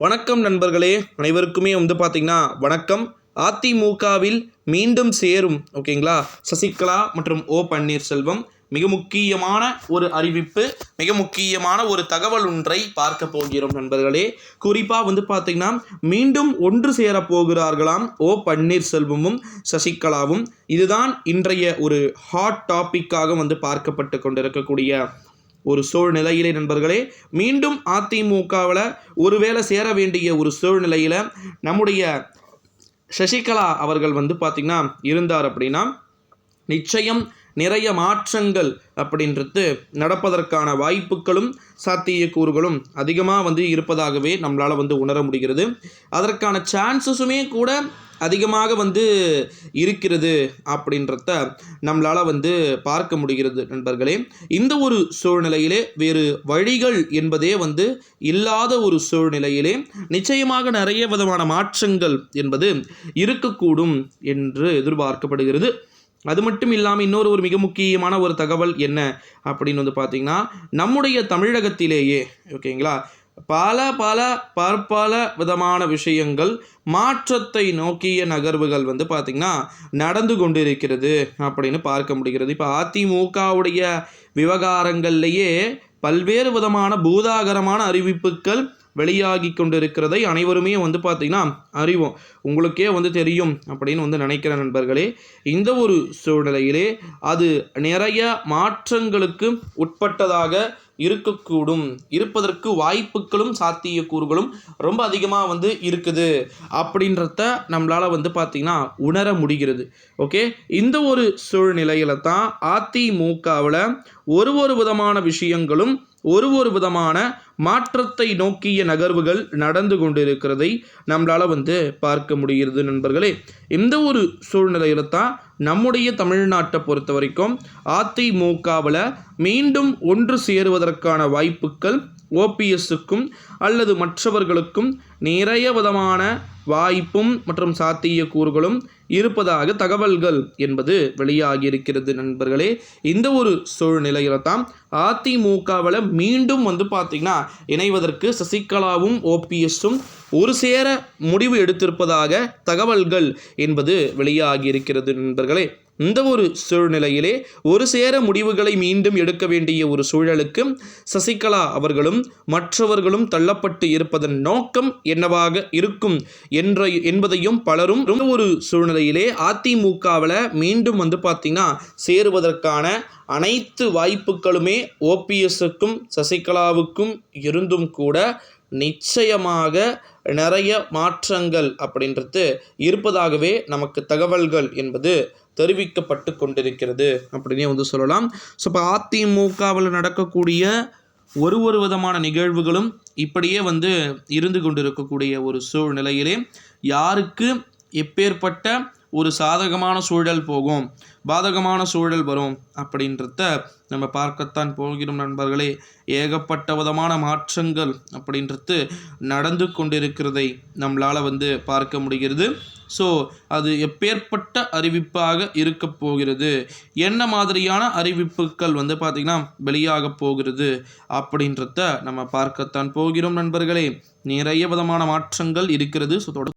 வணக்கம் நண்பர்களே, அனைவருக்குமே பார்த்தீங்கன்னா வணக்கம். அதிமுகவில் மீண்டும் சேரும் ஓகேங்களா சசிகலா மற்றும் ஓ பன்னீர்செல்வம் மிக முக்கியமான ஒரு அறிவிப்பு, மிக முக்கியமான ஒரு தகவல் ஒன்றை பார்க்க போகிறோம் நண்பர்களே. குறிப்பாக பார்த்தீங்கன்னா மீண்டும் ஒன்று சேர போகிறார்களாம் ஓ பன்னீர்செல்வமும் சசிகலாவும். இதுதான் இன்றைய ஒரு ஹாட் டாப்பிக்காக பார்க்கப்பட்டு கொண்டிருக்கக்கூடிய ஒரு சூழ்நிலையிலே நண்பர்களே, மீண்டும் அதிமுகவில் ஒருவேளை சேர வேண்டிய ஒரு சூழ்நிலையில் நம்முடைய சசிகலா அவர்கள் பார்த்திங்கன்னா இருந்தார் அப்படின்னா நிச்சயம் நிறைய மாற்றங்கள் அப்படின்றது நடப்பதற்கான வாய்ப்புகளும் சாத்தியக்கூறுகளும் அதிகமாக இருப்பதாகவே நம்மளால் உணர முடிகிறது. அதற்கான சான்சஸுமே கூட அதிகமாக இருக்கிறது அப்படின்றத நம்மளால் பார்க்க முடிகிறது நண்பர்களே. இந்த ஒரு சூழ்நிலையிலே வேறு வழிகள் என்பதே இல்லாத ஒரு சூழ்நிலையிலே நிச்சயமாக நிறைய விதமான மாற்றங்கள் என்பது இருக்கக்கூடும் என்று எதிர்பார்க்கப்படுகிறது. அது மட்டும் இல்லாமல் இன்னொரு மிக முக்கியமான ஒரு தகவல் என்ன அப்படின்னு பார்த்தீங்கன்னா, நம்முடைய தமிழகத்திலேயே ஓகேங்களா பல விதமான விஷயங்கள் மாற்றத்தை நோக்கிய நகர்வுகள் பார்த்திங்கன்னா நடந்து கொண்டிருக்கிறது அப்படின்னு பார்க்க முடிகிறது. இப்போ அதிமுகவுடைய விவகாரங்கள்லேயே பல்வேறு விதமான பூதாகரமான அறிவிப்புகள் வெளியாகி கொண்டிருக்கிறதை அனைவருமே பார்த்திங்கன்னா அறிவோம். உங்களுக்கே தெரியும் அப்படின்னு நினைக்கிற நண்பர்களே. இந்த ஒரு சூழ்நிலையிலே அது நிறைய மாற்றங்களுக்கு உட்பட்டதாக இருக்கக்கூடும், இருப்பதற்கு வாய்ப்புகளும் சாத்தியக்கூறுகளும் ரொம்ப அதிகமாக இருக்குது அப்படின்றத நம்மளால் பார்த்திங்கன்னா உணர முடிகிறது. ஓகே, இந்த ஒரு சூழ்நிலையில் தான் அதிமுகவில் ஒரு விதமான விஷயங்களும் ஒரு விதமான மாற்றத்தை நோக்கிய நகர்வுகள் நடந்து கொண்டிருக்கிறதை நம்மளால் பார்க்க முடிகிறது நண்பர்களே. இந்த ஒரு சூழ்நிலையில் தான் நம்முடைய தமிழ்நாட்டை பொறுத்த வரைக்கும் அதிமுகவில் மீண்டும் ஒன்று சேருவதற்கான வாய்ப்புகள் ஓபிஎஸ்ஸுக்கும் அல்லது மற்றவர்களுக்கும் நிறைய விதமான வாய்ப்பும் மற்றும் சாத்தியக்கூறுகளும் இருப்பதாக தகவல்கள் என்பது வெளியாகியிருக்கிறது நண்பர்களே. இந்த ஒரு சூழ்நிலையில் தான் அதிமுகவில் மீண்டும் பார்த்திங்கன்னா இணைவதற்கு சசிகலாவும் ஓபிஎஸ்ஸும் ஒரு சேர முடிவு எடுத்திருப்பதாக தகவல்கள் என்பது வெளியாகியிருக்கிறது நண்பர்களே. இந்த ஒரு சூழ்நிலையிலே ஒரு சேர முடிவுகளை மீண்டும் எடுக்க வேண்டிய ஒரு சூழலுக்கு சசிகலா அவர்களும் மற்றவர்களும் தள்ளப்பட்டு இருப்பதன் நோக்கம் என்னவாக இருக்கும் என்பதையும் பலரும் ஒரு சூழ்நிலையிலே அதிமுகவில் மீண்டும் பார்த்திங்கன்னா சேருவதற்கான அனைத்து வாய்ப்புகளுமே ஓபிஎஸ்ஸுக்கும் சசிகலாவுக்கும் இருந்தும் கூட நிச்சயமாக நிறைய மாற்றங்கள் அப்படின்றது இருப்பதாகவே நமக்கு தகவல்கள் என்பது தெரிவிக்கப்பட்டு கொண்டிருக்கிறது அப்படின்னே சொல்லலாம். ஸோ இப்போ அதிமுகவில் நடக்கக்கூடிய ஒரு விதமான நிகழ்வுகளும் இப்படியே இருந்து கொண்டிருக்கக்கூடிய ஒரு சூழ்நிலையிலே யாருக்கு எப்பேற்பட்ட ஒரு சாதகமான சூழல் போகும், பாதகமான சூழல் வரும் அப்படின்றத நம்ம பார்க்கத்தான் போகிறோம் நண்பர்களே. ஏகப்பட்ட விதமான மாற்றங்கள் அப்படின்றது நடந்து கொண்டிருக்கிறதை நம்மளால் பார்க்க முடிகிறது. ஸோ அது எப்பேற்பட்ட அறிவிப்பாக இருக்க போகிறது, என்ன மாதிரியான அறிவிப்புகள் பார்த்திங்கன்னா வெளியாக போகிறது அப்படின்றத நம்ம பார்க்கத்தான் போகிறோம் நண்பர்களே. நிறைய விதமான மாற்றங்கள் இருக்கிறது. ஸோ